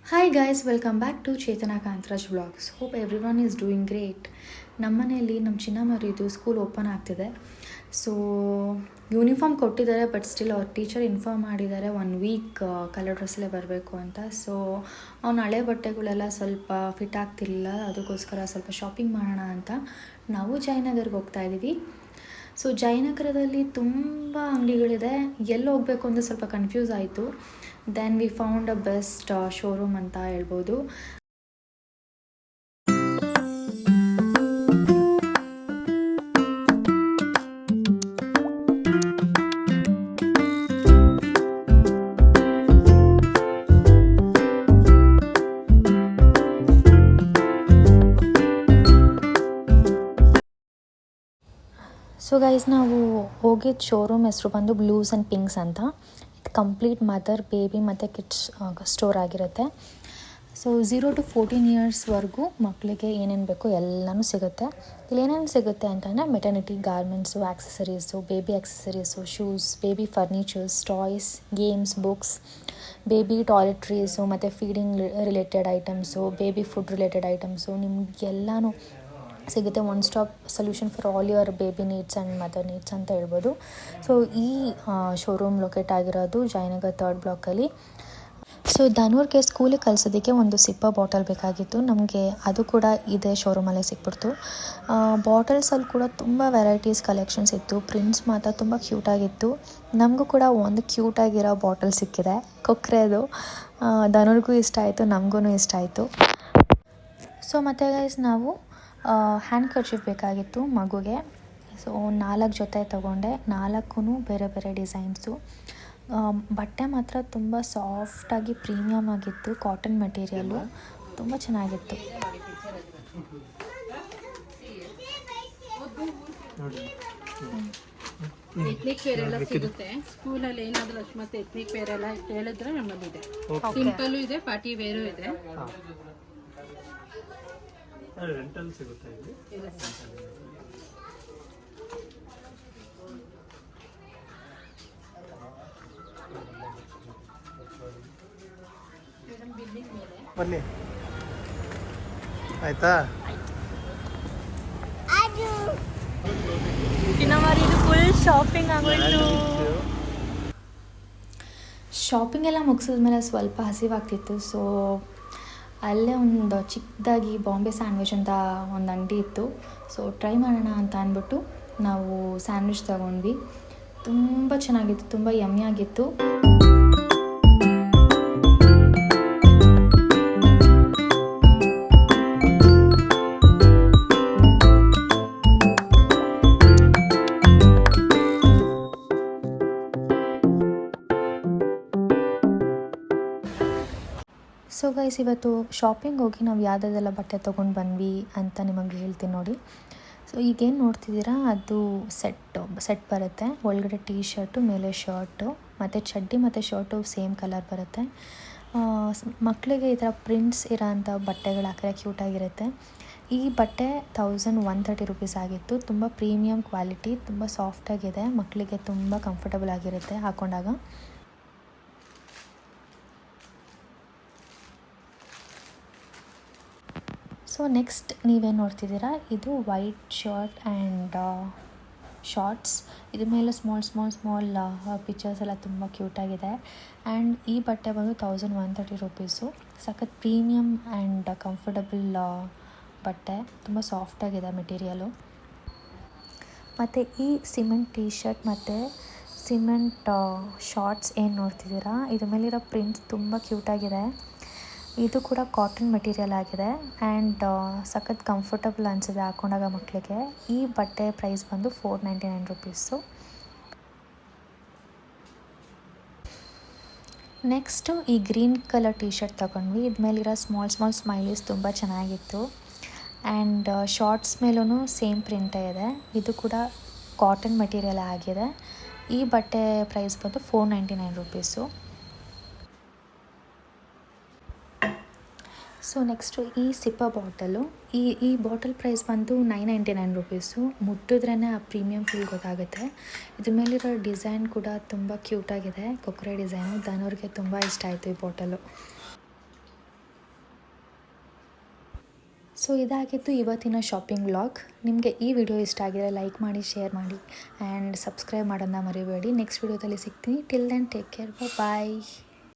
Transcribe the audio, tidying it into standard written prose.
Hi guys, welcome back to Chetana Kantharaj vlogs. Hope everyone is doing great. ನಮ್ಮ ಮನೆಯಲ್ಲಿ ನಮ್ಮ ಚಿನ್ನ ಮರಿದು ಸ್ಕೂಲ್ ಓಪನ್ ಆಗ್ತಿದೆ. ಸೊ ಯೂನಿಫಾರ್ಮ್ ಕೊಟ್ಟಿದ್ದಾರೆ, ಬಟ್ ಸ್ಟಿಲ್ ಅವ್ರ ಟೀಚರ್ ಇನ್ಫಾರ್ಮ್ ಮಾಡಿದ್ದಾರೆ 1 ವೀಕ್ ಕಲರ್ ಡ್ರೆಸ್ಸಲ್ಲೇ ಬರಬೇಕು ಅಂತ. ಸೊ ಅವ್ನ ಹಳೆ ಬಟ್ಟೆಗಳೆಲ್ಲ ಸ್ವಲ್ಪ ಫಿಟ್ ಆಗ್ತಿರಲಿಲ್ಲ, ಅದಕ್ಕೋಸ್ಕರ ಸ್ವಲ್ಪ ಶಾಪಿಂಗ್ ಮಾಡೋಣ ಅಂತ ನಾವು ಜಯನಗರ್ಗೆ ಹೋಗ್ತಾ ಇದ್ದೀವಿ. ಸೊ ಜಯನಗರದಲ್ಲಿ ತುಂಬ ಅಂಗಡಿಗಳಿದೆ, ಎಲ್ಲಿ ಹೋಗಬೇಕು ಅಂತ ಸ್ವಲ್ಪ ಕನ್ಫ್ಯೂಸ್ ಆಯಿತು. Then we found a best showroom ಅಂತ ಹೇಳ್ಬೋದು. ಸೊ ಗೈಸ್, ನಾವು ಹೋಗಿದ್ದ ಶೋರೂಮ್ ಹೆಸರು ಬಂದು ಬ್ಲೂಸ್ ಆ್ಯಂಡ್ ಪಿಂಕ್ಸ್ ಅಂತ. ಇದು ಕಂಪ್ಲೀಟ್ ಮದರ್, ಬೇಬಿ ಮತ್ತು ಕಿಡ್ಸ್ ಸ್ಟೋರ್ ಆಗಿರುತ್ತೆ. ಸೊ 0 to 14 ಇಯರ್ಸ್ವರೆಗೂ ಮಕ್ಕಳಿಗೆ ಏನೇನು ಬೇಕೋ ಎಲ್ಲನೂ ಸಿಗುತ್ತೆ. ಇಲ್ಲಿ ಏನೇನು ಸಿಗುತ್ತೆ ಅಂತಂದರೆ maternity garments, accessories, baby accessories, shoes, baby furnitures, toys, games, books, baby toiletries ಮತ್ತು feeding related items, baby food related items, ನಿಮಗೆಲ್ಲನೂ ಸಿಗುತ್ತೆ. One stop solution for all your baby needs and mother needs ಅಂತ ಹೇಳ್ಬೋದು. So ಈ showroom locate ಆಗಿರೋದು Jayanagar 3rd ಬ್ಲಾಕಲ್ಲಿ. So ಧನುರ್ಗೆ ಸ್ಕೂಲಿಗೆ ಕಳಿಸೋದಕ್ಕೆ ಒಂದು ಸಿಪ್ಪ bottle ಬೇಕಾಗಿತ್ತು ನಮಗೆ, ಅದು ಕೂಡ ಇದೇ ಶೋರೂಮಲ್ಲೇ ಸಿಕ್ಬಿಡ್ತು. ಬಾಟಲ್ಸಲ್ಲಿ ಕೂಡ ತುಂಬ ವೆರೈಟೀಸ್ ಕಲೆಕ್ಷನ್ಸ್ ಇತ್ತು. ಪ್ರಿಂಟ್ಸ್ ಮಾತ್ರ ತುಂಬ ಕ್ಯೂಟಾಗಿತ್ತು. ನಮಗೂ ಕೂಡ ಒಂದು ಕ್ಯೂಟಾಗಿರೋ ಬಾಟಲ್ ಸಿಕ್ಕಿದೆ, ಕೊಕ್ರೆದು. ಧನುರ್ಗೂ ಇಷ್ಟ ಆಯಿತು, ನಮಗೂ ಇಷ್ಟ ಆಯಿತು. ಸೊ ಮತ್ತು ಗೈಸ್, ನಾವು ಹ್ಯಾಂಡ್ ಕರ್ಚೀಫ್ ಬೇಕಾಗಿತ್ತು ಮಗುಗೆ. ಸೊ 4 ಜೊತೆ ತೊಗೊಂಡೆ, 4 ಬೇರೆ ಬೇರೆ ಡಿಸೈನ್ಸು. ಬಟ್ಟೆ ಮಾತ್ರ ತುಂಬ ಸಾಫ್ಟಾಗಿ ಪ್ರೀಮಿಯಮ್ ಆಗಿತ್ತು, ಕಾಟನ್ ಮೆಟೀರಿಯಲ್ಲು ತುಂಬ ಚೆನ್ನಾಗಿತ್ತು. ಎತ್ನಿಕ್ ವೇರ್ ಎಲ್ಲ ಸಿಗುತ್ತೆ ಸ್ಕೂಲಲ್ಲಿ. ಏನಾದರೂ ಅಷ್ಟು ಎತ್ನಿಕ್ ವೇರ್ ಎಲ್ಲ ಹೇಳಿದ್ರೆ ನಮ್ಮಲ್ಲಿದೆ. ಸಿಂಪಲ್ಲು ಇದೆ, ಪಾರ್ಟಿ ವೇರು ಇದೆ. ರೆಂಟಲ್ ಸಿಗುತ್ತೆ ಇಲ್ಲಿ. ಬನ್ನಿ, ಆಯ್ತಾ? ಇದು ಫುಲ್ ಶಾಪಿಂಗ್ ಆಗೋಯ್ತು. ಶಾಪಿಂಗ್ ಎಲ್ಲ ಮುಗಿಸಿದ್ಮೇಲೆ ಸ್ವಲ್ಪ ಹಸಿವಾಗ್ತಿತ್ತು. ಸೊ ಅಲ್ಲೇ ಒಂದು ಚಿಕ್ಕದಾಗಿ ಬಾಂಬೆ ಸ್ಯಾಂಡ್ವಿಚ್ ಅಂತ ಒಂದು ಅಂಗಡಿ ಇತ್ತು. ಸೊ ಟ್ರೈ ಮಾಡೋಣ ಅಂತ ಅಂದ್ಬಿಟ್ಟು ನಾವು ಸ್ಯಾಂಡ್ವಿಚ್ ತಗೊಂಡ್ವಿ. ತುಂಬ ಚೆನ್ನಾಗಿತ್ತು, ತುಂಬ ಯಮ್ಮಿಯಾಗಿತ್ತು. ಸೊ ಗೈಸ್, ಇವತ್ತು ಶಾಪಿಂಗ್ ಹೋಗಿ ನಾವು ಯಾವುದೆಲ್ಲ ಬಟ್ಟೆ ತೊಗೊಂಡು ಬಂದ್ವಿ ಅಂತ ನಿಮಗೆ ಹೇಳ್ತೀನಿ ನೋಡಿ. ಸೊ ಈಗೇನು ನೋಡ್ತಿದ್ದೀರಾ ಅದು ಸೆಟ್ ಬರುತ್ತೆ. ಒಳಗಡೆ ಟೀ ಶರ್ಟು, ಮೇಲೆ ಶರ್ಟು ಮತ್ತು ಚಡ್ಡಿ ಮತ್ತು ಶರ್ಟು ಸೇಮ್ ಕಲರ್ ಬರುತ್ತೆ. ಮಕ್ಕಳಿಗೆ ಈ ಥರ ಪ್ರಿಂಟ್ಸ್ ಇರೋಂಥ ಬಟ್ಟೆಗಳು ಹಾಕಿದ್ರೆ ಕ್ಯೂಟಾಗಿರುತ್ತೆ. ಈ ಬಟ್ಟೆ 1130 ರುಪೀಸ್ ಆಗಿತ್ತು. ತುಂಬ ಪ್ರೀಮಿಯಮ್ ಕ್ವಾಲಿಟಿ, ತುಂಬ ಸಾಫ್ಟಾಗಿದೆ, ಮಕ್ಕಳಿಗೆ ತುಂಬ ಕಂಫರ್ಟಬಲ್ ಆಗಿರುತ್ತೆ ಹಾಕ್ಕೊಂಡಾಗ. ಸೊ ನೆಕ್ಸ್ಟ್ ನೀವೇನು ನೋಡ್ತಿದ್ದೀರಾ, ಇದು ವೈಟ್ ಶರ್ಟ್ ಆ್ಯಂಡ್ ಶಾರ್ಟ್ಸ್. ಇದ್ರ ಮೇಲೆ ಸ್ಮಾಲ್ ಪಿಕ್ಚರ್ಸ್ ಎಲ್ಲ ತುಂಬ ಕ್ಯೂಟಾಗಿದೆ. ಆ್ಯಂಡ್ ಈ ಬಟ್ಟೆ ಬಂದು 1130 ರುಪೀಸು. ಸಖತ್ ಪ್ರೀಮಿಯಮ್ ಆ್ಯಂಡ್ ಕಂಫರ್ಟಬಲ್ ಬಟ್ಟೆ, ತುಂಬ ಸಾಫ್ಟಾಗಿದೆ ಮೆಟೀರಿಯಲು. ಮತ್ತು ಈ ಸಿಮೆಂಟ್ ಟೀ ಶರ್ಟ್ ಮತ್ತು ಸಿಮೆಂಟ್ ಶಾರ್ಟ್ಸ್ ಏನು ನೋಡ್ತಿದ್ದೀರಾ, ಇದ್ರ ಮೇಲಿರೋ ಪ್ರಿಂಟ್ಸ್ ತುಂಬ ಕ್ಯೂಟಾಗಿದೆ. ಇದು ಕೂಡ ಕಾಟನ್ ಮೆಟೀರಿಯಲ್ ಆಗಿದೆ ಆ್ಯಂಡ್ ಸಖತ್ ಕಂಫರ್ಟಬಲ್ ಅನಿಸಿದೆ ಹಾಕ್ಕೊಂಡಾಗ ಮಕ್ಕಳಿಗೆ. ಈ ಬಟ್ಟೆ ಪ್ರೈಸ್ ಬಂದು 499 ರುಪೀಸು. ನೆಕ್ಸ್ಟು ಈ ಗ್ರೀನ್ ಕಲರ್ ಟೀ ಶರ್ಟ್ ತೊಗೊಂಡ್ವಿ. ಇದ್ಮೇಲಿರೋ ಸ್ಮಾಲ್ ಸ್ಮೈಲೀಸ್ ತುಂಬ ಚೆನ್ನಾಗಿತ್ತು. ಆ್ಯಂಡ್ ಶಾರ್ಟ್ಸ್ ಮೇಲೂ ಸೇಮ್ ಪ್ರಿಂಟೇ ಇದೆ. ಇದು ಕೂಡ ಕಾಟನ್ ಮೆಟೀರಿಯಲ್ ಆಗಿದೆ. ಈ ಬಟ್ಟೆ ಪ್ರೈಸ್ ಬಂದು 499 ರುಪೀಸು. ಸೊ ನೆಕ್ಸ್ಟು ಈ ಸಿಪ್ಪ ಬಾಟಲು. ಈ ಬಾಟಲ್ ಪ್ರೈಸ್ ಬಂದು 999 ರುಪೀಸು. ಮುಟ್ಟಿದ್ರೇ ಆ ಪ್ರೀಮಿಯಮ್ ಫೀಲ್ ಗೊತ್ತಾಗುತ್ತೆ. ಇದ್ರ ಮೇಲಿರೋ ಡಿಸೈನ್ ಕೂಡ ತುಂಬ ಕ್ಯೂಟಾಗಿದೆ, ಕೊಕ್ರೆ ಡಿಸೈನು. ಧನುರ್ಗೆ ತುಂಬ ಇಷ್ಟ ಆಯಿತು ಈ ಬಾಟಲು. ಸೊ ಇದಾಗಿತ್ತು ಇವತ್ತಿನ ಶಾಪಿಂಗ್ ವ್ಲಾಗ್. ನಿಮಗೆ ಈ ವಿಡಿಯೋ ಇಷ್ಟ ಆಗಿದ್ರೆ ಲೈಕ್ ಮಾಡಿ, ಶೇರ್ ಮಾಡಿ ಆ್ಯಂಡ್ ಸಬ್ಸ್ಕ್ರೈಬ್ ಮಾಡೋದನ್ನ ಮರಿಬೇಡಿ. ನೆಕ್ಸ್ಟ್ ವಿಡಿಯೋದಲ್ಲಿ ಸಿಗ್ತೀನಿ. ಟಿಲ್ ದೆನ್ ಟೇಕ್ ಕೇರ್, ಬಾಯ್.